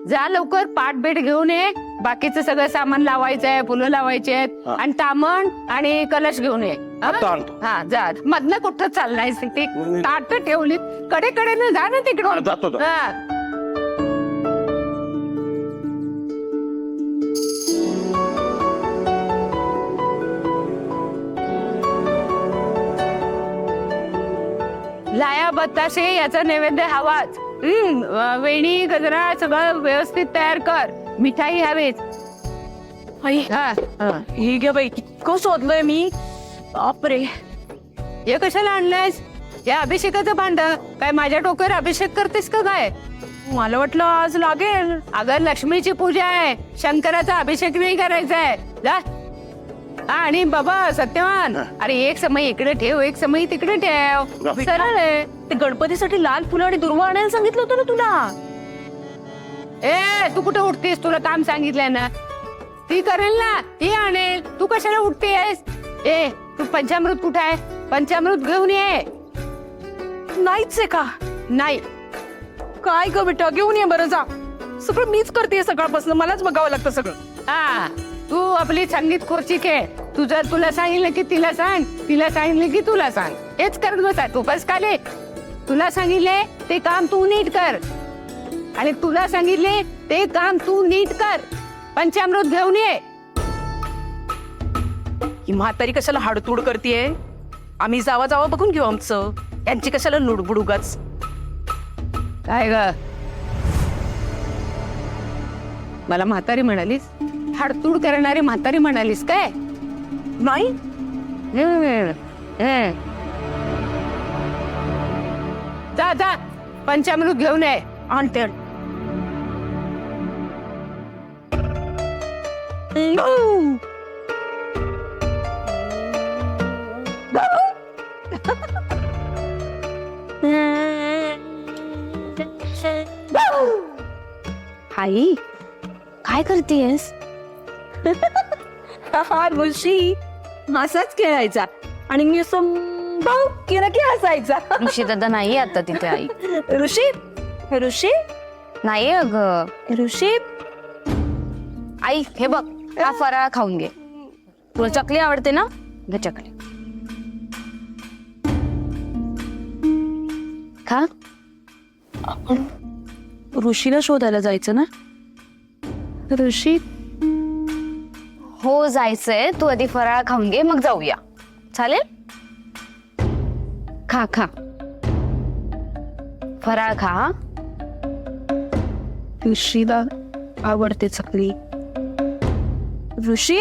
जा लवकर पाट बेट घेऊन ये. बाकीचं सगळं सामान लावायचंय, फुलं लावायचे आहेत आणि तामण आणि कलश घेऊन ये. हा जा. मधनं कुठं चाललाय ती ताट ठेवली कडे जा ना तिकडून. लाया बताशे याचा नैवेद्य हवाच. वेणी गजरा सगळं व्यवस्थित तयार कर. मिठाई हवीच. ही घे बाई, कितकं शोधलंय मी. बापरे, हे कशाला आणलंयस? हे अभिषेकाचं भांड. काय माझ्या डोक्यावर अभिषेक करतेस का काय? मला वाटलं आज लागेल. अगं लक्ष्मीची पूजा आहे, शंकराचा अभिषेक नाही करायचा आहे. जा. आणि बाबा सत्यवान, अरे एक समय इकडे ठेव, एक समय तिकडे ठेव. सरळ आहे. ते गणपतीसाठी लाल फुलं आणि दुर्वा आणायला सांगितलं होतं ना तुला. तू कुठे उठतेस? तुला काम सांगितलंय ना. ती करेल ना, ती आणेल. तू कशाला उठतेस? तू पंचामृत कुठे आहे? पंचामृत घेऊन ये. नाहीच आहे का? नाही. काय ग बेटा, घेऊन ये बरं. जा. सगळं मीच करते सकाळपासून, मलाच बघावं लागतं सगळं. तू आपली संगीत खुर्ची खेळ. तुला सांगितलं की तिला सांग, तिला सांगितलं की तुला सांग. हेच करत बसा तू. बस काले तुला सांगितले ते काम तू नीट कर, आणि तुला सांगितले ते काम तू नीट कर. पंचामृत घेऊन ये. ही म्हातारी कशाला हाडतूड करतेय? आम्ही जावा बघून घेऊ आमचं. यांची कशाला लुडबुड उगाच. काय ग, मला म्हातारी म्हणालीस? हाडतूड करणारी म्हातारी म्हणालीस काय? नाही. जा जा, पंचामृत घेऊन ये. आणते. आई काय करतेस? ऋषी असाच खेळायचा आणि मी केला की हसायचा. ऋषी दादा नाही आता तिथे. आई ऋषी ऋषी नाही अगं. ऋषी आई हे बघ, हा फराळ खाऊन घे. तुला चकली आवडते ना, घे चकली खा. ऋषीला शोधायला जायचं ना? ऋषी हो जायचंय. तू आधी फराळ खाऊन घे, मग जाऊया. चालेल? खा खा, फराळ खा. ऋषीला आवडते चकली. ऋषी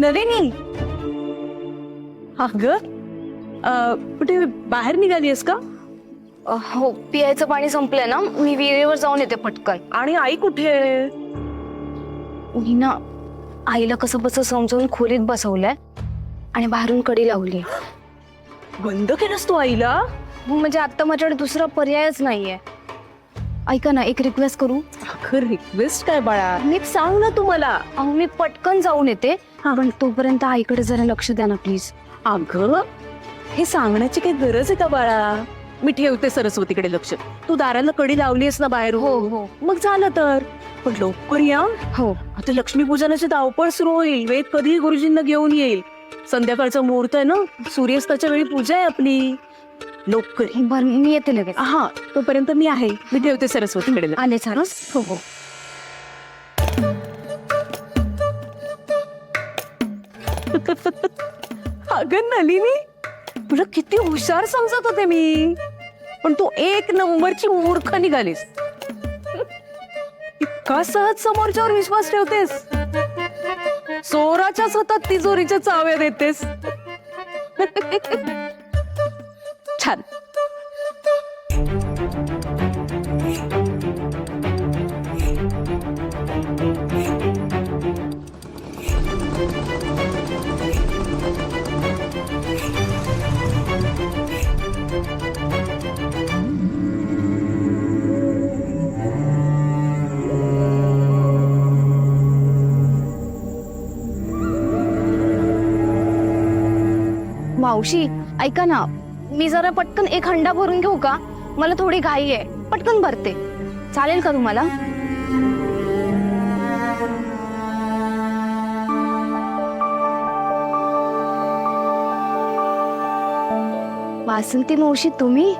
नलिनी, अगं कुठे बाहेर निघालीस का? हो, पियाचं पाणी संपलंय ना, मी विहिरीवर जाऊन येते पटकन. आणि आई कुठे? मी ना आईला कसं बस समजावून खोलीत बसवलंय आणि बाहेरून कडी लावली. बंद केलंस तू आईला? म्हणजे आता माझ्याकडे दुसरा पर्यायच नाहीये. ऐका ना, एक रिक्वेस्ट करू? अगं रिक्वेस्ट काय बाळा, नीट सांग ना तू मला. अहो मी पटकन जाऊन येते, पण तोपर्यंत आईकडे जरा लक्ष द्या ना प्लीज. अगं हे सांगण्याची काही गरज आहे का बाळा? मी ठेवते सरस्वतीकडे लक्ष. तू दाराला कडी लावलीस ना बाहेर? हो हो मग झालं तर. पण लवकर या. हो. आता लक्ष्मीपूजनाची धावपळ सुरू होईल. वेद कधी गुरुजींना घेऊन येईल. संध्याकाळचा मुहूर्त आहे ना, सूर्यास्ताच्या वेळी पूजा आहे आपली. लवकर. बरं मी येते लगेच. हा, तोपर्यंत मी आहे. मी ठेवते सरस्वतीकडे. आले छानच. हो हो. अगं नलिनी, तुला किती हुशार समजत होते मी, पण तू एक नंबरची मूर्ख निघालीस. इतका सहज समोरच्यावर विश्वास ठेवतेस. चोराच्याच हातात तिजोरीच्या चाव्या देतेस. छान. मावशी ऐका ना, मी जरा पटकन एक हंडा भरून घेऊ का? मला थोडी घाई आहे, पटकन भरते. चालेल का तुम्हाला? वासंती मावशी तुम्ही?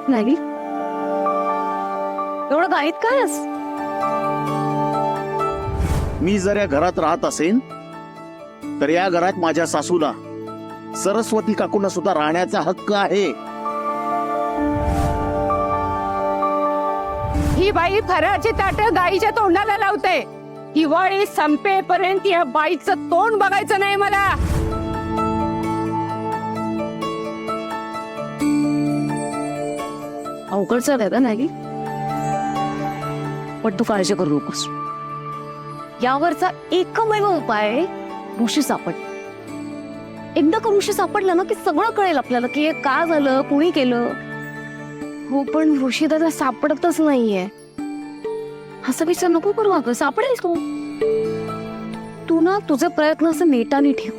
नाही एवढं घाईत काय आहेस? मी जर या घरात राहत असेन तर या घरात माझ्या सासूला, सरस्वती काकूंना सुद्धा राहण्याचा हक्क आहे. ही बाई फराची ताट गाईच्या तोंडाला लावते. दिवाळी संपेपर्यंत या बाईचं तोंड बघायचं नाही मला. अवघडचा आहे नाही, पण तू काळजी करू नकोस. यावरचा एकमेव उपाय आहे ऋषी सापड. एकदा का ऋषी सापडला ना की सगळं कळेल आपल्याला की हे का झालं, कुणी केलं. हो पण ऋषी दादा सापडतच नाहीये. असं विचार नको करू, अगं सापडेल तू. तू ना तुझे प्रयत्न असं नेटाने ठेव,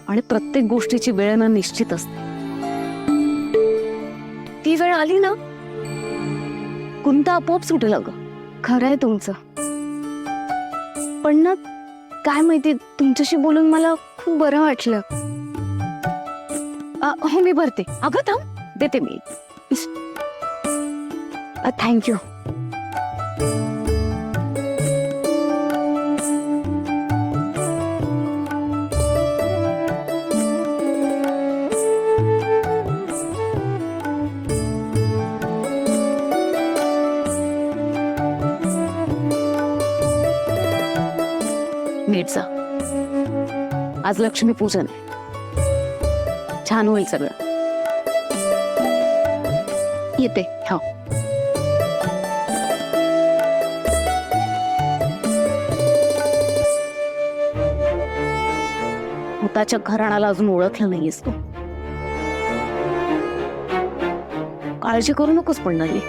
आणि प्रत्येक गोष्टीची वेळ ना निश्चित असते. ती वेळ आली ना कोणता आपोआप सुटेल. अगं खरंय तुमचं, पण ना काय माहिती तुमच्याशी बोलून मला खूप बरं वाटलं. हो मी भरते. अगं थांब, देते मी. थँक्यू. नीट जा, आज लक्ष्मी पूजन आहे. छान होईल सगळं. येते. हो. स्वतःच्या घराण्याला अजून ओळखलं नाहीयेस तू. काळजी करू नकोस, पण नाही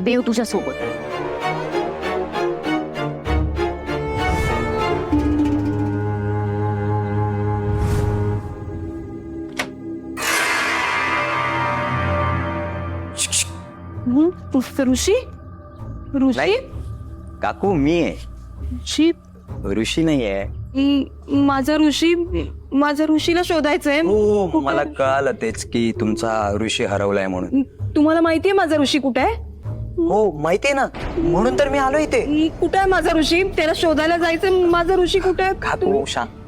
देव तुझ्या सोबत. ऋषी ऋषी नाही काकू, मी आहे. ऋषी ऋषी नाही आहे. माझ्या ऋषीला शोधायचंय. हो, मला कळालं तेच की तुमचा ऋषी हरवलाय म्हणून. तुम्हाला माहितीये माझा ऋषी कुठे आहे? हो माहितीये ना, म्हणून तर मी आलो इथे. कुठे आहे माझा ऋषी? त्याला शोधायला जायचं. माझा ऋषी कुठे आहे? काकू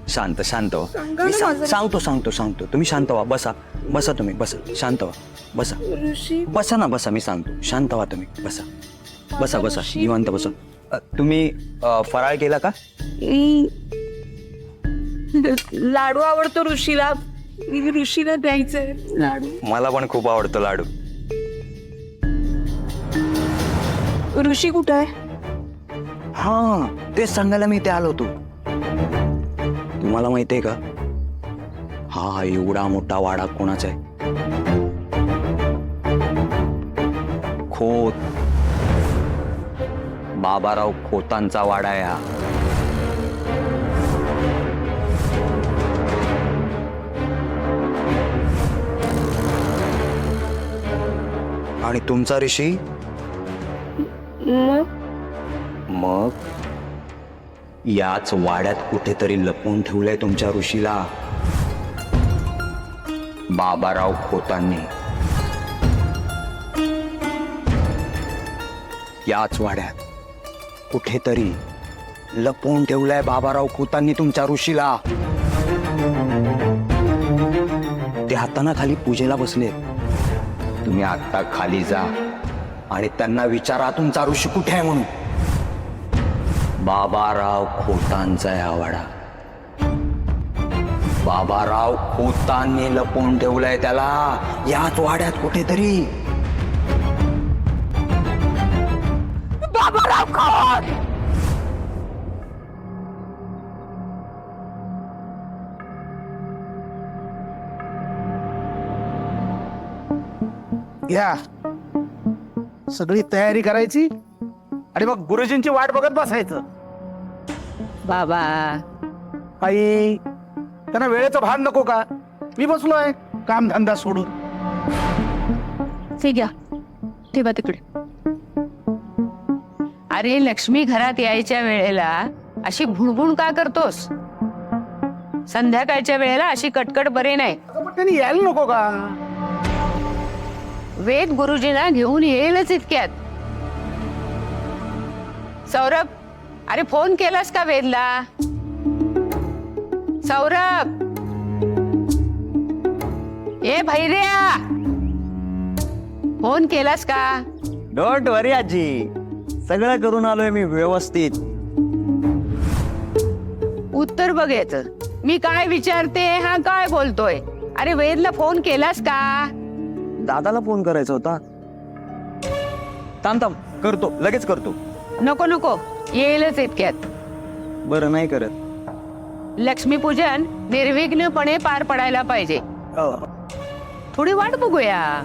शांत शांत व्हा. मी सांगतो. तुम्ही शांत व्हा. बसा तुम्ही, बसा. शांत व्हा, बसा. बसा ना, बसा. मी सांगतो, शांत व्हा तुम्ही. बसा निवांत बसा. तुम्ही फराळ केला का? लाडू आवडतो ऋषीला. ऋषीला द्यायचंय लाडू. मला पण खूप आवडतो लाडू. ऋषी कुठे आहे? हा, तेच सांगायला मी इथे आलो होतो. तुम्हाला माहितीये का, हा एवढा मोठा वाडा कोणाचा आहे? खोत, बाबाराव खोतांचा वाडा आहे हा. आणि तुमचा ऋषी मग याच वाड्यात कुठेतरी लपवून ठेवलंय तुमच्या ऋषीला बाबाराव खोतांनी. याच वाड्यात कुठेतरी लपवून ठेवलंय बाबाराव खोतांनी तुमच्या ऋषीला. ते हातानाखाली पूजेला बसले. तुम्ही आता खाली जा आणि त्यांना विचारा तुमचा ऋषी कुठे आहे म्हणून. बाबाराव खोतांचा आहे हा वाडा. बाबाराव खोतांनी लपवून ठेवलंय त्याला याच वाड्यात कुठेतरी. बाबाराव खोत. घ्या, सगळी तयारी करायची आणि मग गुरुजींची वाट बघत बसायचं. बाबा आई त्यांना वेळेचं भान नको का? मी बसलोय काम धंदा सोडून. हे घ्या, ठेवा तिकडे. अरे लक्ष्मी घरात यायच्या वेळेला अशी भुणभुण का करतोस? संध्याकाळच्या वेळेला अशी कटकट बरे नाही. मग त्यांनी यायला नको का? वेद गुरुजींना घेऊन येईलच इतक्यात. सौरभ, अरे फोन केलास का वेदला? सौरभ, ए भैर्या, फोन केलास का? डोंट वरी आजी, सगळं करून आलोय मी व्यवस्थित. उत्तर बघायचं. मी काय विचारते हा काय बोलतोय? अरे वेदला फोन केलास का? दादाला फोन करायचा होता. थांब थांब, करतो, लगेच करतो. नको नको, येईलच इतक्यात. बरं, नाही करत. लक्ष्मीपूजन निर्विघ्नपणे पार पडायला पाहिजे. थोडी वाट बघूया.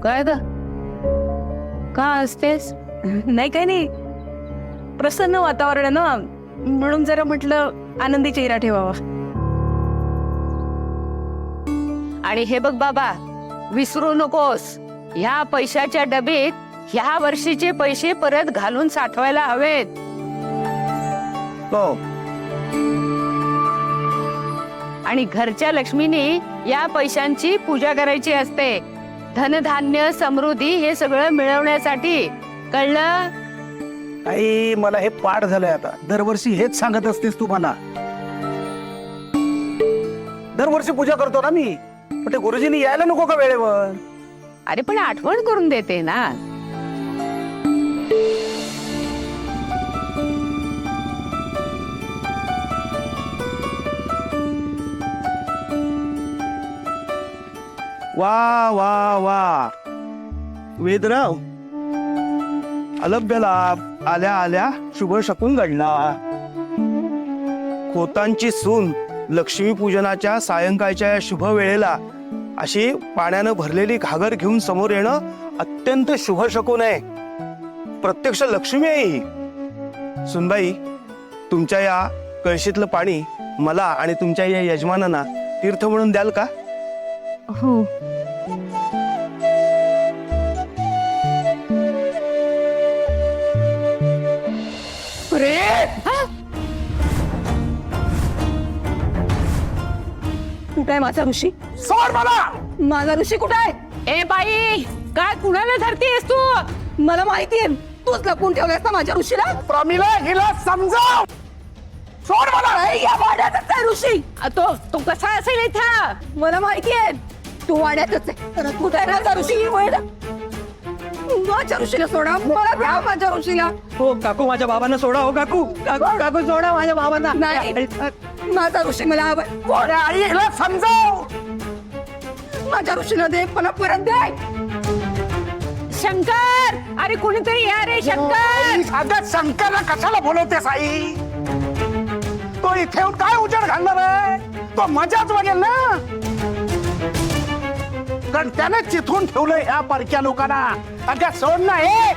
काय ग, का असतेस? नाही, काही नाही. प्रसन्न वातावरण आहे ना, म्हणून जरा म्हटलं आनंदी चेहरा ठेवावा. आणि हे बघ बाबा, विसरू नकोस, ह्या पैशाच्या डबीत ह्या वर्षीचे पैसे परत घालून साठवायला हवेत. हो. आणि घरच्या लक्ष्मीने या पैशांची पूजा करायची असते. धनधान्य समृद्धी हे सगळं मिळवण्यासाठी. कळलं? आई मला हे पाठ झालंय आता. दरवर्षी हेच सांगत असतेस तू मला. दरवर्षी पूजा करतो ना मी, पण ते गुरुजींनी यायला नको का वेळेवर? अरे पण आठवण करून देते ना. वा वा वा, वेदराव, अलभ्य लाभ आल्या आल्या शुभ शकून घडला. खोतांची सून लक्ष्मी पूजनाच्या सायंकाळच्या या शुभ वेळेला अशी पाण्यानं भरलेली घागर घेऊन समोर येणं अत्यंत शुभ शकून आहे. प्रत्यक्ष लक्ष्मी आहे ही. सुनबाई, तुमच्या या कळशीतलं पाणी मला आणि तुमच्या या यजमानांना तीर्थ म्हणून द्याल का? हो. अरे कुठे आहे माझा ऋषी? सोड मला. माझा ऋषी कुठे आहे? ए बाई, काय कुणाला धरतीयस तू? मला माहितीये, तूच लपून ठेवलास ना माझ्या ऋषीला. प्रमिला, हिला समजाव. सोड मला. या वाड्यातच आहे ऋषी. तो कसा असेल इथं? मला माहितीये, तू वाड्यातच आहे. कुठे आहे माझा ऋषी? माझ्या ऋषीला सोडा, मला द्या माझ्या ऋषीला. हो काकू, माझ्या बाबांना सोडा. हो काकू, काकू काकू सोडा माझ्या बाबांना. नाही, माझा ऋषी मला हवाय. अरे आई, हिला समजाव. माझ्या ऋषीला दे, मला परत दे. शंकर, अरे कोणीतरी या रे शंकर. अगं शंकरला कशाला बोलवतेस आई? तो इथे येऊन काय उजेड घालणार आहे? तो मजाच बघेल ना. कारण त्याने चिथून ठेवलंय ह्या परक्या लोकांना. अगं सोड ना हे.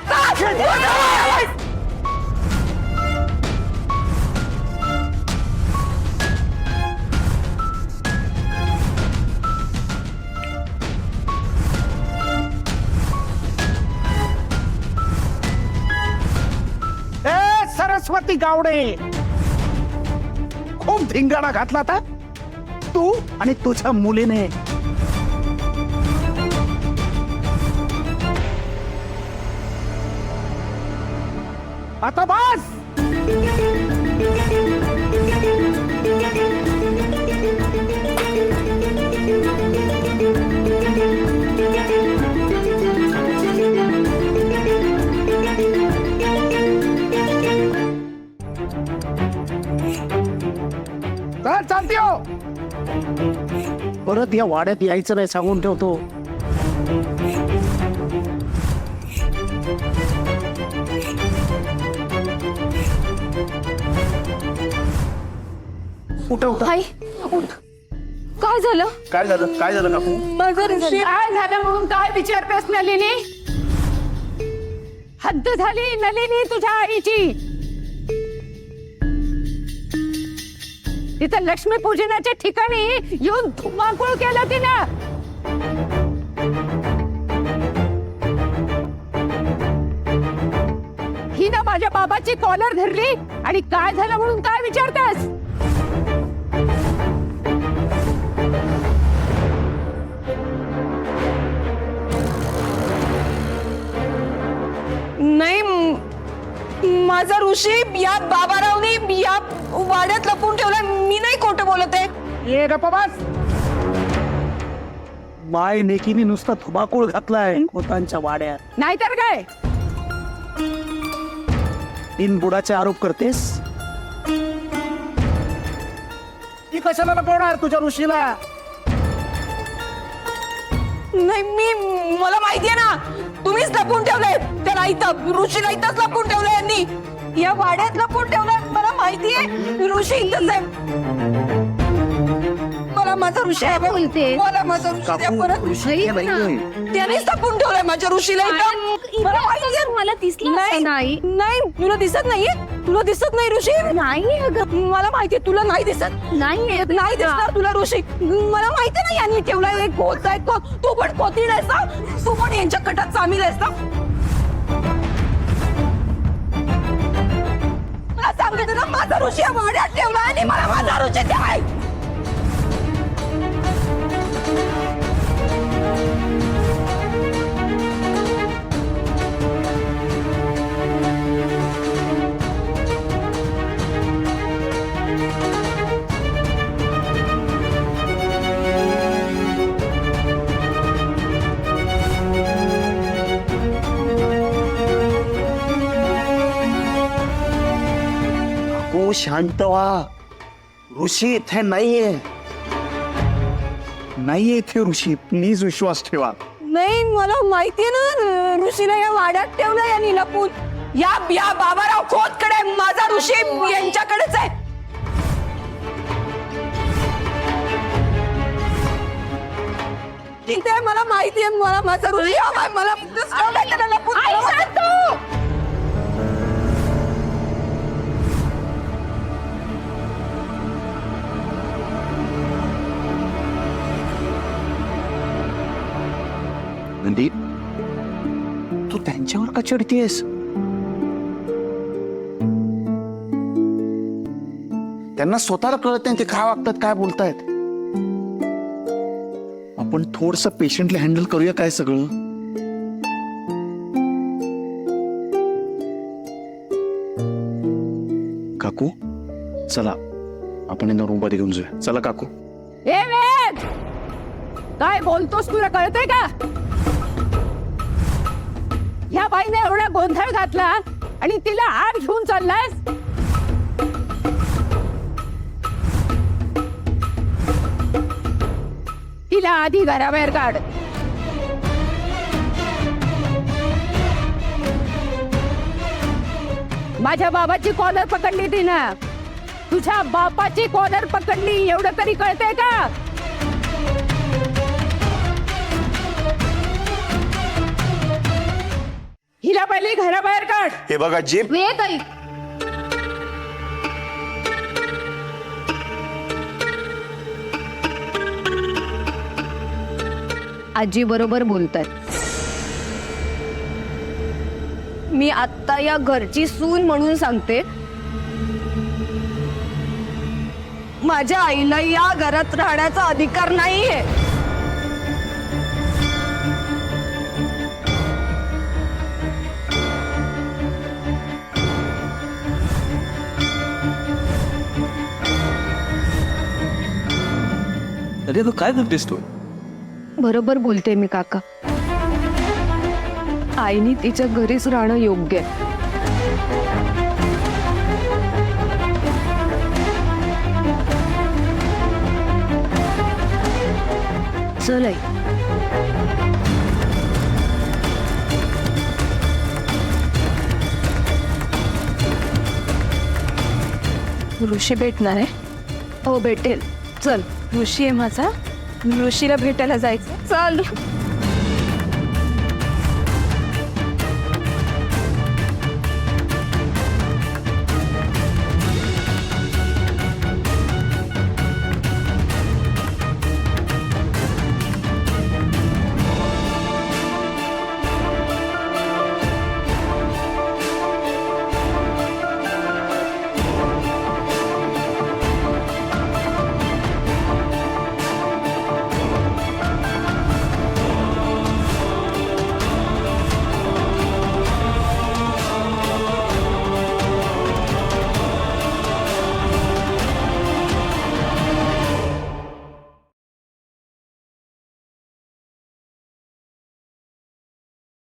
सरस्वती गावडे, खूप धिंगाणा घातला आता तू आणि तुझ्या मुलीने. आता बस. चालते हो. परत या वाड्यात यायचं नाही सांगून ठेवतो. उठ उठ. आई, उठ. काय झालं? काय झालं काकू? काय झालं म्हणून काय विचारतेस नलिनी? हद्द झाली नलिनी तुझ्या आईची. तिथं लक्ष्मीपूजनाच्या ठिकाणी येऊन धुमाकूळ केला तिनं. हिनं माझ्या बाबाची कॉलर धरली आणि काय झालं म्हणून काय विचारतेस? नाही माझा ऋषी या बाबारावनी या वाड्यात लपून ठेवलाय. मी नाही खोटं बोलत आहे. ये गप्पा बस. माय नेकीने नुसता धुमाकूळ घातलाय खोतांच्या वाड्यात. नाहीतर काय? बिनबुडाचे आरोप करतेस. ती कशाला लपवणार तुझ्या ऋषीला? नाही मला माहितीये ना तुम्हीच लपून ठेवलंय त्याला. इथं ऋषीला इथंच लपून ठेवलंय यांनी. या वाड्यात लपून ठेवलंय. मला माहितीये ऋषी इथंच आहे. मला माझा ऋषी हवा. मला माझा ऋषी द्या परत. त्यानेच लपून ठेवलंय माझ्या ऋषीला इथं. मला माहितीये. मला दिसलं नाही नाही तुला दिसत नाहीये. तुला दिसत नाही ऋषी? नाही अगं, मला माहितीये तुला नाही दिसत. नाही नाही दिसणार तुला ऋषी. मला माहिती नाही यांनी ठेवलाय एक कोच आहे. तू पण कोथीड आहेस ना? तू पण यांच्या कटात सामील आहेस ना? मला सांगते ना माझा ऋषी या वाड्यात ठेवला आणि मला माझा ऋषी द्याय. काकू शांत व्हा. ऋषी इथे नाहीये. नाहीये इथे ऋषी. प्लीज विश्वास ठेवा. नाही मला माहितीये ना ऋषीला या वाड्यात ठेवलं यांनी लपून. या बाबाराव खोतकडे माझा ऋषी यांच्याकडेच आहे. ठीक आहे मला माहितीये. मला माझा ऋषी हवाय. मला त्याला लपून नंदी तू त्यांच्यावर का चिडतीयस? त्यांना स्वतःला कळत नाही ते काय वागतात काय बोलतायत. आपण थोडस पेशंटली हँडल करूया काय सगळं. काकू चला आपण यांना रूम मध्ये घेऊन जाऊया. चला काकू. ए वेद, काय बोलतोस तुला कळतंय का? या बाईने एवढा गोंधळ घातला आणि तिला आत घेऊन चाललास. तिला आधी घराबाहेर काढ. माझ्या बाबाची कॉलर पकडली तिनं. तुझ्या बापाची कॉलर पकडली एवढं तरी कळतंय का? हिला पहिले घराबाहेर काढ. हे बघा जीप. वेद आई, आजी बरोबर बोलतायत. मी आता या घरची सून म्हणून सांगते, माझ्या आईला या घरात राहण्याचा अधिकार नाहीये. अरे तू काय करतेस तू? बरोबर बोलते मी काका. आईनी तिच्या घरीच राहणं योग्य आहे. चल आई. ऋषी भेटणार आहे. हो भेटेल. चल ऋषी आहे माझा, ऋषीला भेटायला जायचं. चल